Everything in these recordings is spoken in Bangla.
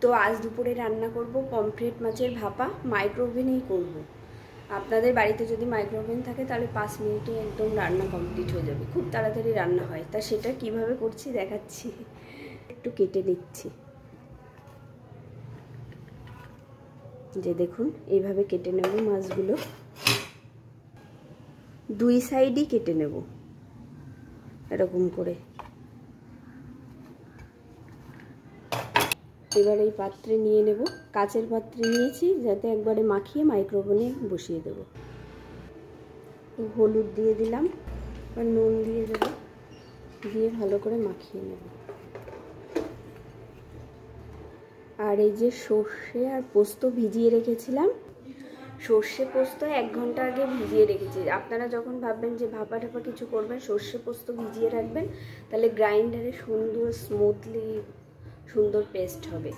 তো আজ দুপুরে রান্না করব পমফ্রেট মাছের ভাপা, মাইক্রোওভেনেই করব। আপনাদের বাড়িতে যদি মাইক্রোওভেন থাকে তাহলে 5 মিনিটে একদম রান্না কমপ্লিট হয়ে যাবে, খুব তাড়াতাড়ি রান্না হয়। তা সেটা কিভাবে করছি দেখাচ্ছি। একটু কেটে নিচ্ছি, যে দেখুন এইভাবে কেটে নেব মাছগুলো, দুই সাইডই কেটে নেব এরকম করে। এবার এই পাত্রে নিয়ে নেব, কাচের পাত্রে নিয়েছি যাতে একবারে মাখিয়ে মাইক্রোওভেনে বসিয়ে দেব। হলুদ দিয়ে দিলাম, আর নুন দিয়ে দেব, দিয়ে ভালো করে মাখিয়ে নেব। আর এই যে সর্ষে আর পোস্ত ভিজিয়ে রেখেছিলাম, সর্ষে পোস্ত 1 ঘন্টা আগে ভিজিয়ে রেখেছি। আপনারা যখন ভাববেন যে ভাপা ঠাপা কিছু করবেন, সর্ষে পোস্ত ভিজিয়ে রাখবেন, তাহলে গ্রাইন্ডারে সুন্দর স্মুথলি সুন্দর পেস্ট হবে।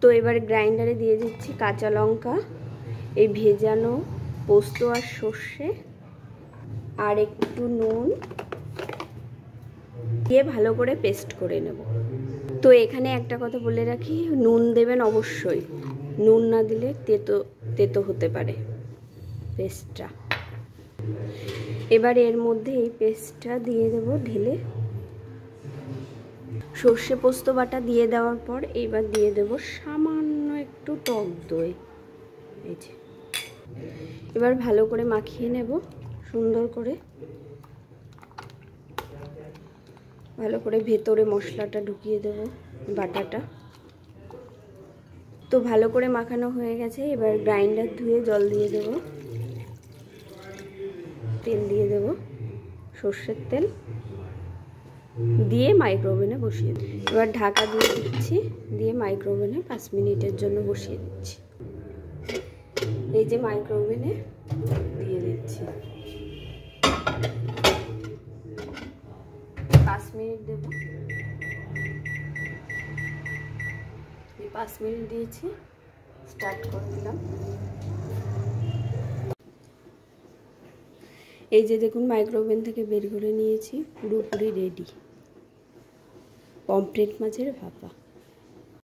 তো এবার গ্রাইন্ডারে দিয়ে দিচ্ছি কাঁচা লঙ্কা, এই ভেজানো পোস্ত আর সর্ষে, আর একটু নুন দিয়ে ভালো করে পেস্ট করে নেব। তো এখানে একটা কথা বলে রাখি, নুন দেবেন অবশ্যই, নুন না দিলে তেতো তেতো হতে পারে পেস্টটা। এবার এর মধ্যে এই পেস্টটা দিয়ে দেব ঢেলে। সর্ষে পোস্ত বাটা দিয়ে দেওয়ার পর এবার দিয়ে দেব সামান্য একটু টক দই। এই যে এবার ভালো করে মাখিয়ে নেব সুন্দর করে, ভালো করে ভেতরে মশলাটা ঢুকিয়ে দেব, বাটাটা। তো ভালো করে মাখানো হয়ে গেছে। এবার গ্রাইন্ডার ধুয়ে জল দিয়ে দেব, তেল দিয়ে দেব, সর্ষের তেল দিয়ে মাইক্রোওভেনে বসিয়ে দেব। এবার ঢাকা দিয়ে দিচ্ছি, দিয়ে মাইক্রোওভেনে 5 মিনিটের জন্য বসিয়ে দিচ্ছি। এই যে মাইক্রোওভেনে দিয়ে দিচ্ছি, 5 মিনিট দেব। 5 মিনিট দিয়েছি, স্টার্ট করে দিলাম। এই যে দেখুন মাইক্রোওভেন থেকে বের করে নিয়েছি, পুরোপুরি রেডি পমফ্রেট মাছের ভাপা।